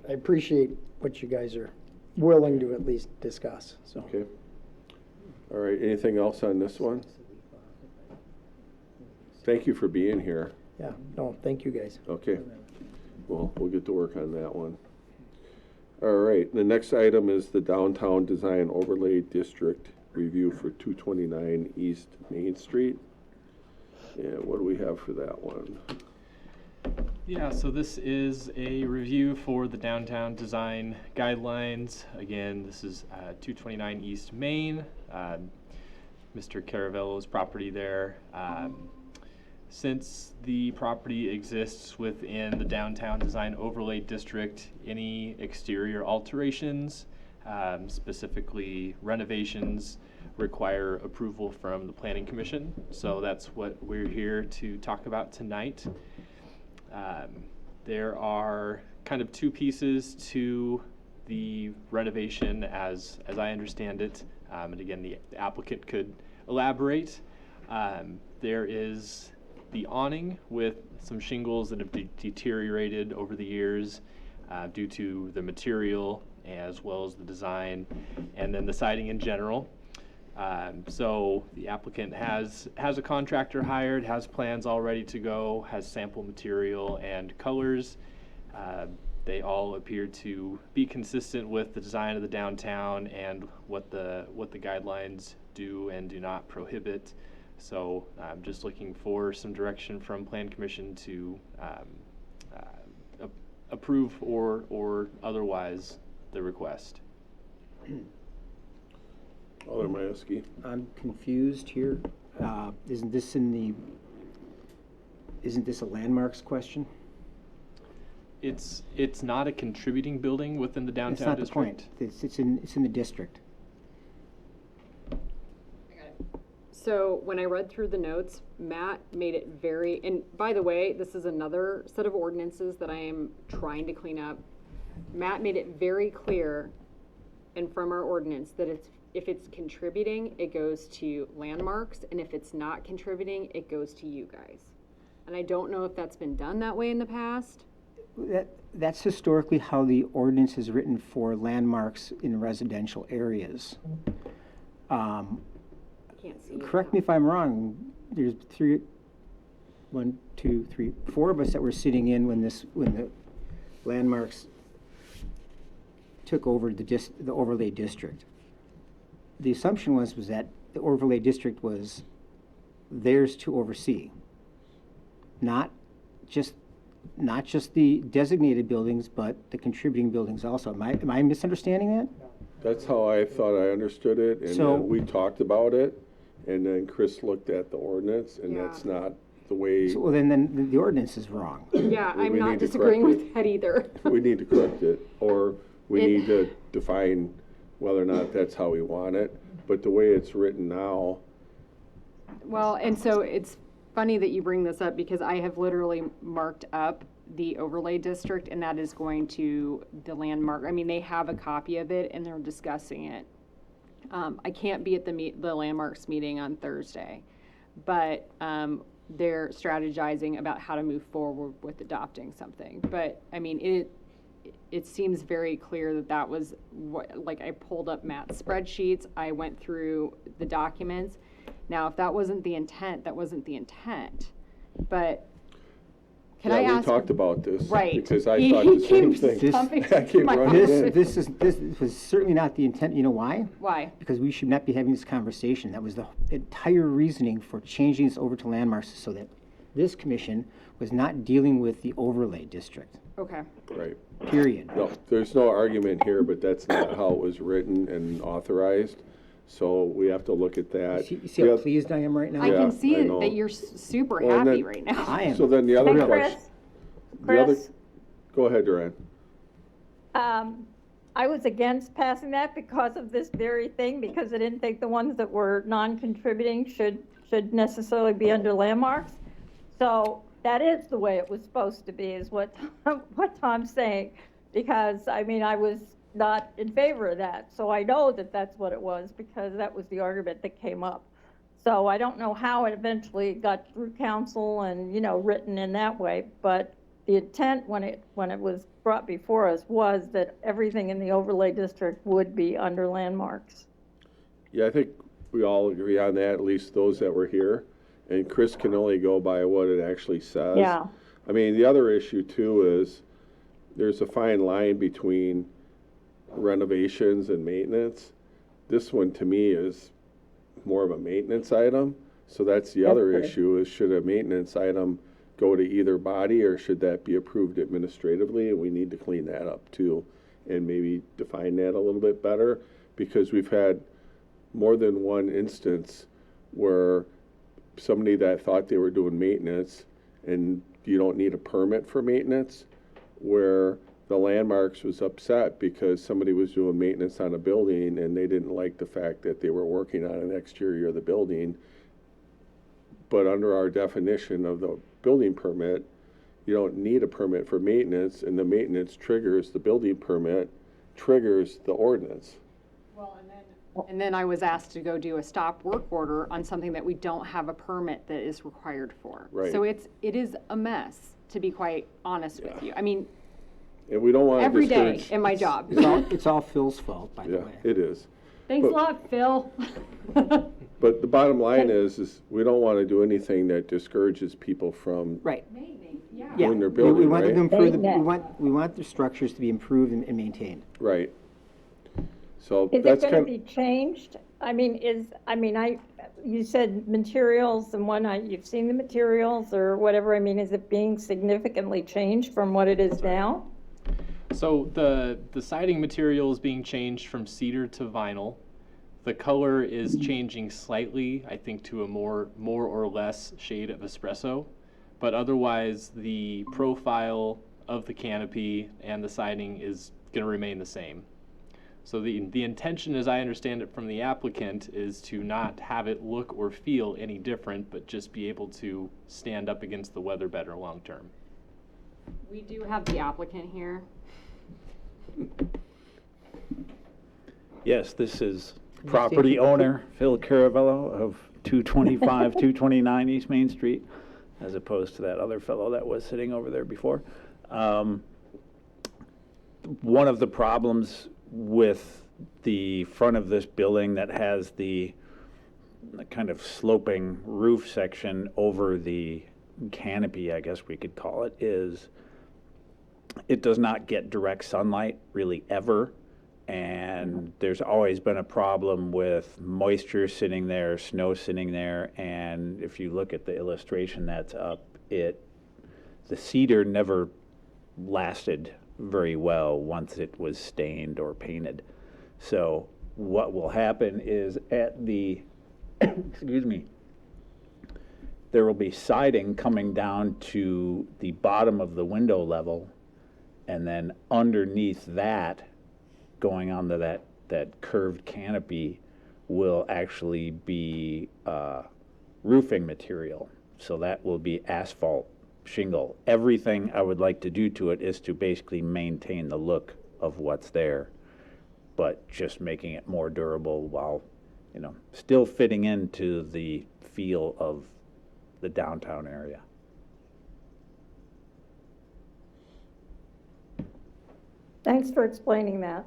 I appreciate what you guys are willing to at least discuss, so. Okay. All right, anything else on this one? Thank you for being here. Yeah, no, thank you guys. Okay. Well, we'll get to work on that one. All right, the next item is the Downtown Design Overlay District Review for 229 East Main Street. And what do we have for that one? Yeah, so this is a review for the downtown design guidelines. Again, this is 229 East Main, Mr. Caravello's property there. Since the property exists within the downtown design overlay district, any exterior alterations, specifically renovations, require approval from the Planning Commission. So that's what we're here to talk about tonight. There are kind of two pieces to the renovation as I understand it. And again, the applicant could elaborate. There is the awning with some shingles that have deteriorated over the years due to the material as well as the design, and then the siding in general. So the applicant has a contractor hired, has plans all ready to go, has sample material and colors. They all appear to be consistent with the design of the downtown and what the guidelines do and do not prohibit. So I'm just looking for some direction from Plan Commission to approve or otherwise the request. Alder Mayeski. I'm confused here. Isn't this a landmarks question? It's not a contributing building within the That's downtown not the district. point. It's in the district. So when I read through the notes, Matt made it very, and by the way, this is another set of ordinances that I am trying to clean up. Matt made it very clear, and from our ordinance, that if it's contributing, it goes to landmarks, and if it's not contributing, it goes to you guys. And I don't know if that's been done that way in the past. That's historically how the ordinance is written for landmarks in residential areas. I can't see. Correct me if I'm wrong, there's four of us that were sitting in when the landmarks took over the overlay district. The assumption was that the overlay district was theirs to oversee, not just the designated buildings, but the contributing buildings also. Am I misunderstanding that? That's how I thought I understood it, and So- then we talked about it, and then Chris looked at the ordinance, and Yeah. that's not the way, So, well, then the ordinance is wrong. Yeah, We I'm need not to disagreeing correct with that either. we need to correct it, or we It- need to define whether or not that's how we want it. But the way it's written now, Well, and so it's funny that you bring this up because I have literally marked up the overlay district, and that is going to the landmark. I mean, they have a copy of it and they're discussing it. I can't be at the landmarks meeting on Thursday, but they're strategizing about how to move forward with adopting something. But I mean, it seems very clear that that was what, like, I pulled up Matt's spreadsheets, I went through the documents. Now, if that wasn't the intent, that wasn't the intent. But can I yeah, we ask? talked about this. Right. Because I He- thought he the same came thing. stomping I came my running office. in. This was certainly not the intent. You know why? Why? Because we should not be having this conversation. That was the entire reasoning for changing this over to landmarks, so that this commission was not dealing with the overlay district, Okay. Right. period. No, there's no argument here, but that's not how it was written and authorized. So we have to look at that. You see how Yeah. pleased I am right now? I Yeah, can see I know. that you're super Well, and happy then- right now. I am. So then the other Hey, question. Chris, Go ahead, Duran. I was against passing that because of this very thing, because I didn't think the ones that were non-contributing should necessarily be under landmarks. So that is the way it was supposed to be, is what Tom's saying. Because, I mean, I was not in favor of that. So I know that that's what it was, because that was the argument that came up. So I don't know how it eventually got through council and, you know, written in that way, but the intent when it was brought before us was that everything in the overlay district would be under landmarks. Yeah, I think we all agree on that, at least those that were here. And Chris can only go by what it actually says. Yeah. I mean, the other issue too is there's a fine line between renovations and maintenance. This one to me is more of a maintenance item. So that's the other That's issue, is should a maintenance item go to either body, or should that be approved administratively? And we need to clean that up too, and maybe define that a little bit better, because we've had more than one instance where somebody that thought they were doing maintenance, and you don't need a permit for maintenance, where the landmarks was upset because somebody was doing maintenance on a building and they didn't like the fact that they were working on an exterior of the building. But under our definition of the building permit, you don't need a permit for maintenance, and the maintenance triggers the building permit, triggers the ordinance. Well, and then I was asked to go do a stop work order on something that we don't have a permit that is required for. Right. So it is a mess, to be quite honest with you. I mean, And we don't want to every day discourage. in my job. It's all Phil's fault, by the Yeah, way. it is. Thanks a but- lot, Phil. But the bottom line is we don't want to do anything that discourages people from Right. Yeah. Yeah. doing their We building, want right? them to improve the, Maintenance. we want the structures to be improved and maintained. Right. So Is it that's gonna kind be changed? I mean, you said materials and whatnot, you've seen the materials or whatever, I mean, is it being significantly changed from what it is now? So the siding material is being changed from cedar to vinyl. The color is changing slightly, I think, to a more or less shade of espresso. But otherwise, the profile of the canopy and the siding is going to remain the same. So the intention, as I understand it from the applicant, is to not have it look or feel any different, but just be able to stand up against the weather better long term. We do have the applicant here. Yes, this is property owner Phil Caravello of 225, 229 East Main Street, as opposed to that other fellow that was sitting over there before. One of the problems with the front of this building that has the kind of sloping roof section over the canopy, I guess we could call it, is it does not get direct sunlight really ever. And there's always been a problem with moisture sitting there, snow sitting there, and if you look at the illustration that's up, the cedar never lasted very well once it was stained or painted. So what will happen is at the, excuse me, there will be siding coming down to the bottom of the window level, and then underneath that, going onto that curved canopy, will actually be roofing material. So that will be asphalt shingle. Everything I would like to do to it is to basically maintain the look of what's there, but just making it more durable while, still fitting into the feel of the downtown area. Thanks for explaining that.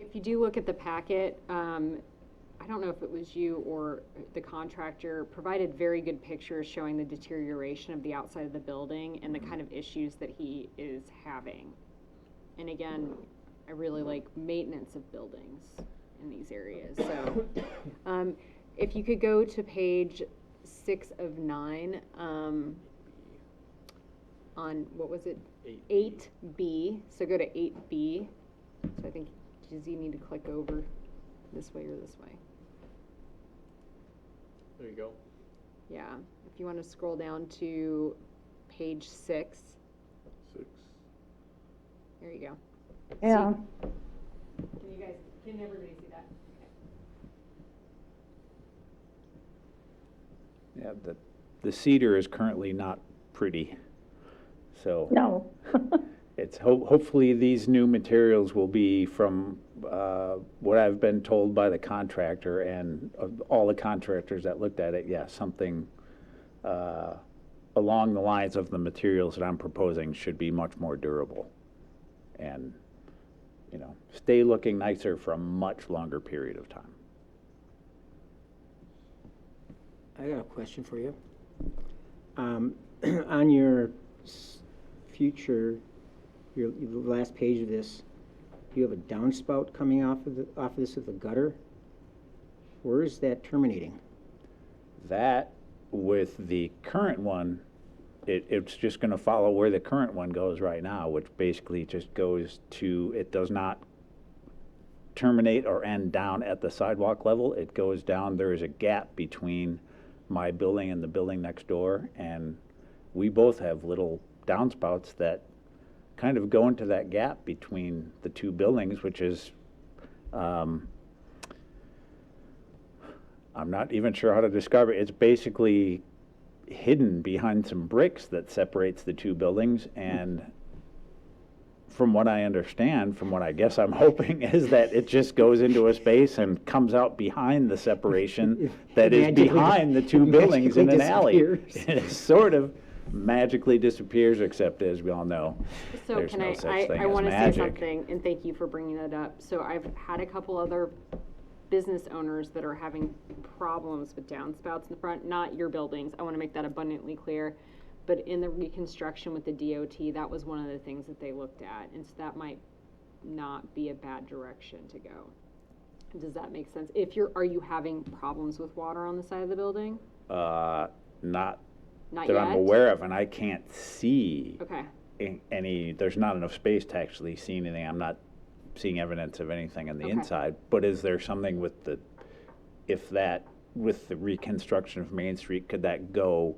If you do look at the packet, I don't know if it was you or the contractor, provided very good pictures showing the deterioration of the outside of the building and the kind of issues that he is having. And again, I really like maintenance of buildings in these areas. So if you could go to page 6 of 9, on, what was it? 8B. So go to 8B. So I think, does you need to click over this way or this way? There you go. Yeah, if you want to scroll down to page 6. 6. There you go. Yeah. Can everybody see that? Yeah, the cedar is currently not pretty, so. No. It's hopefully these new materials will be from what I've been told by the contractor and all the contractors that looked at it. Yeah, something along the lines of the materials that I'm proposing should be much more durable and, stay looking nicer for a much longer period of time. I got a question for you. On your future, the last page of this, you have a downspout coming off of this with the gutter. Where is that terminating? That, with the current one, it's just going to follow where the current one goes right now, which basically just goes to, it does not terminate or end down at the sidewalk level. It goes down, there is a gap between my building and the building next door, and we both have little downspouts that kind of go into that gap between the two buildings, which is, I'm not even sure how to describe it. It's basically hidden behind some bricks that separates the two buildings, and from what I understand, from what I guess I'm hoping, is that it just goes into a space and comes out behind the separation that is behind the two buildings in an alley. It sort of magically disappears, except as we all know, So there's can no such thing I as want to say magic. something, and thank you for bringing that up. So I've had a couple other business owners that are having problems with downspouts in the front, not your buildings. I want to make that abundantly clear. But in the reconstruction with the DOT, that was one of the things that they looked at. And so that might not be a bad direction to go. Does that make sense? Are you having problems with water on the side of the building? Not Not that yet? I'm aware of, and I can't see Okay. any, there's not enough space to actually see anything. I'm not seeing evidence of anything on the Okay. inside, but is there something with the reconstruction of Main Street, could that go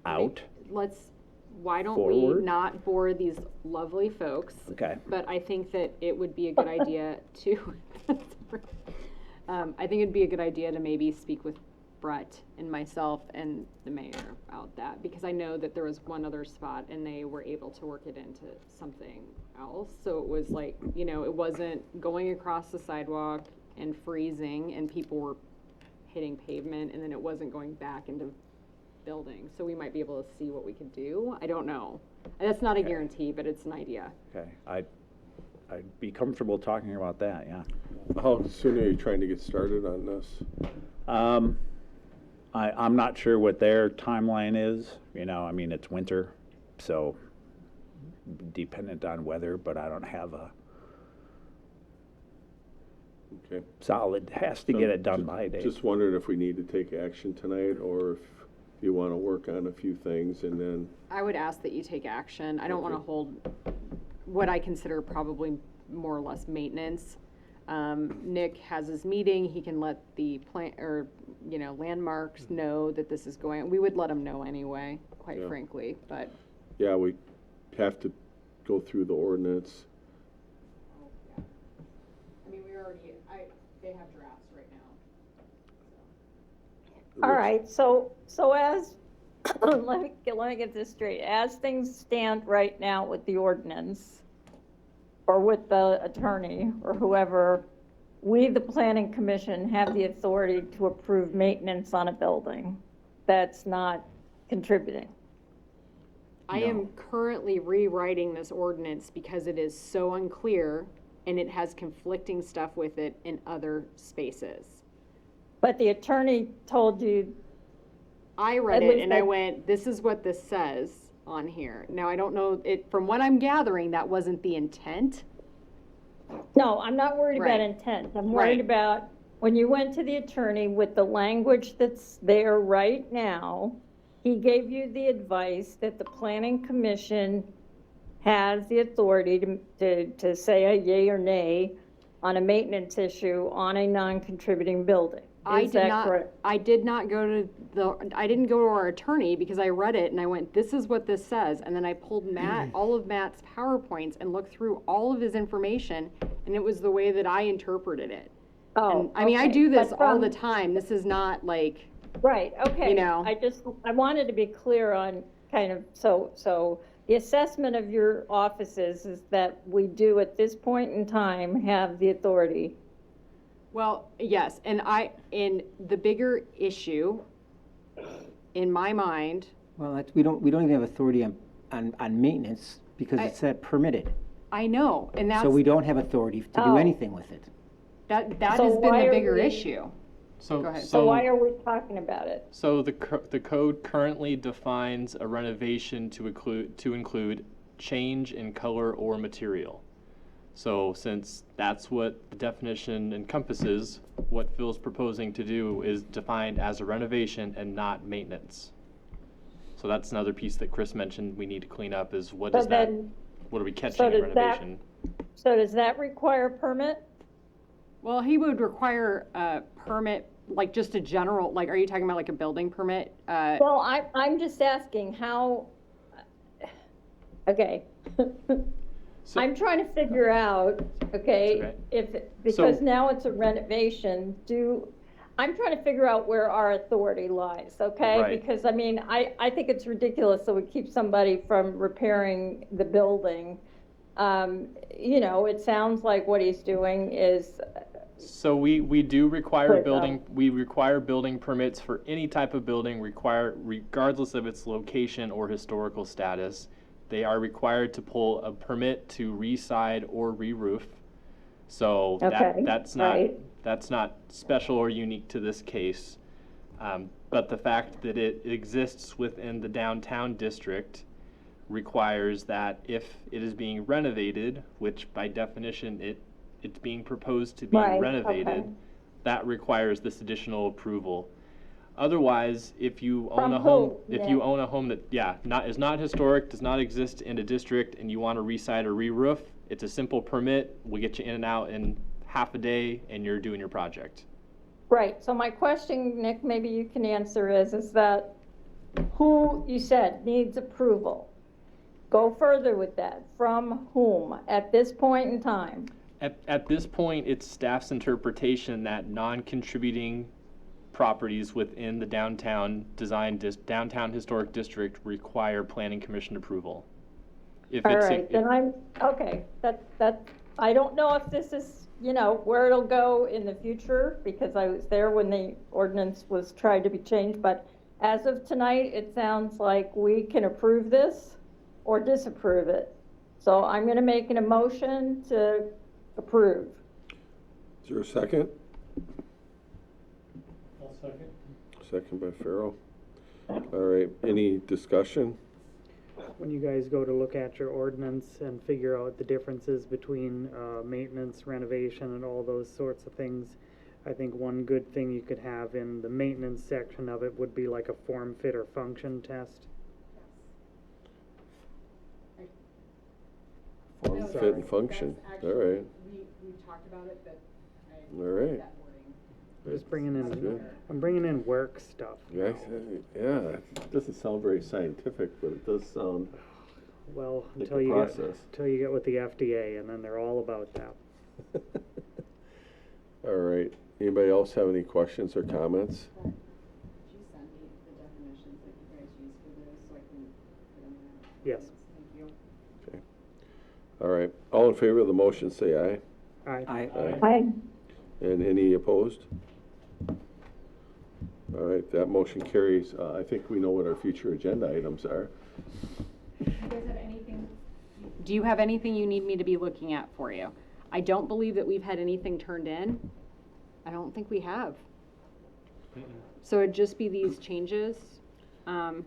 out? Why don't Forward? we not bore these lovely folks? Okay. But I think that it would be a good idea to, I think it'd be a good idea to maybe speak with Brett and myself and the mayor about that, because I know that there was one other spot and they were able to work it into something else. So it was like, it wasn't going across the sidewalk and freezing and people were hitting pavement, and then it wasn't going back into building. So we might be able to see what we could do. I don't know. That's not a guarantee, but it's an idea. Okay, I'd be comfortable talking about that, yeah. How soon are you trying to get started on this? I'm not sure what their timeline is, I mean, it's winter, so dependent on weather, but I don't have a Okay. solid, has to So get it done by a date. Just wondering if we need to take action tonight, or if you want to work on a few things and then, I would ask that you take action. I don't want to Okay. hold what I consider probably more or less maintenance. Nick has his meeting, he can let the plant, or, landmarks know that this is going, we would let them know anyway, quite Yeah. frankly, but. Yeah, we have to go through the ordinance. I mean, they have drafts right now. All right, so as, let me get this straight. As things stand right now with the ordinance, or with the attorney, or whoever, we, the planning commission, have the authority to approve maintenance on a building that's not contributing. I am currently rewriting this ordinance because it is so unclear and it has conflicting stuff with it in other spaces. But the attorney told you, I read At it least and I went, this is what this says on here. Now, I don't know, from what I'm gathering, that wasn't the intent. no, I'm not worried about Right. intent. I'm worried Right. about when you went to the attorney with the language that's there right now, he gave you the advice that the planning commission has the authority to say a yay or nay on a maintenance issue on a non-contributing building. Is that correct? I didn't go to our attorney because I read it and I went, this is what this says. And then I pulled all of Matt's PowerPoints and looked through all of his information, and it was the way that I interpreted it. Oh, And, I mean, I okay. do this But all from- the time. This is not like, Right, okay. know. I wanted to be clear on kind of, so the assessment of your offices is that we do at this point in time have the authority. well, yes. And the bigger issue in my mind, Well, we don't even have authority on maintenance because it's permitted. I know, and that's, So we don't have authority to do Oh. anything with it. that So has been why the are bigger we- issue. So, Go ahead. So why are we talking about it? So the code currently defines a renovation to include change in color or material. So since that's what the definition encompasses, what Phil's proposing to do is defined as a renovation and not maintenance. So that's another piece that Chris mentioned we need to clean up is what So is that? then- What are we catching so in does that- renovation? So does that require a permit? Well, he would require a permit, like just a general, like, are you talking about like a building permit? Well, I'm just asking how, okay. So- I'm trying to figure out, okay, okay. because So- now it's a renovation, I'm trying to figure out where our authority lies, okay? Right. Because, I mean, I think it's ridiculous that we keep somebody from repairing the building. It sounds like what he's doing is, So we do require Quick, we require building permits for any type of building regardless of its location or historical status. They are required to pull a permit to re-side or re-roof. So Okay, that's right. not special or unique to this case. But the fact that it exists within the downtown district requires that if it is being renovated, which by definition it's being proposed to be Right, renovated, okay. that requires this additional approval. Otherwise, if you own From a home, who? if Yeah. you own a home that, is not historic, does not exist in a district, and you want to re-side or re-roof, it's a simple permit. We'll get you in and out in half a day, and you're doing your project. right, so my question, Nick, maybe you can answer is that who, you said, needs approval? Go further with that. From whom at this point in time? At this point, it's staff's interpretation that non-contributing properties within the downtown downtown historic district require planning commission approval. If All it's a- right, then okay, I don't know if this is, where it'll go in the future, because I was there when the ordinance was tried to be changed, but as of tonight, it sounds like we can approve this or disapprove it. So I'm gonna make an motion to approve. Is there a second? I'll second. Second by Farrell. All right, any discussion? When you guys go to look at your ordinance and figure out the differences between maintenance, renovation, and all those sorts of things, I think one good thing you could have in the maintenance section of it would be like a form, fit, or function test. Form, fit, and function. All right. We talked about it, but All right. Just bringing in, Good. I'm bringing in work stuff. Yeah, yeah, it doesn't sound very scientific, but it does sound Well, like until a you process. get with the FDA, and then they're all about that. All right. Anybody else have any questions or comments? Did you send me the definitions that you guys use for those so I can put them in? Yes. Thank you. All right. All in favor of the motion, say aye. Aye. Aye. And any opposed? All right, that motion carries. I think we know what our future agenda items are. Do you guys have anything? Do you have anything you need me to be looking at for you? I don't believe that we've had anything turned in. I don't think we have. So it'd just be these changes. That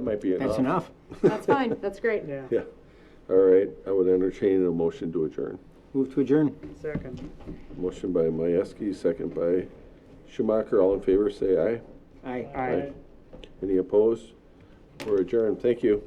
might be enough. That's enough. That's fine, that's great. Yeah. Yeah. All right, I would entertain a motion to adjourn. Move to adjourn. Second. Motion by Majewski, second by Schumacher. All in favor, say aye. Aye. Aye. Any opposed? We're adjourned. Thank you.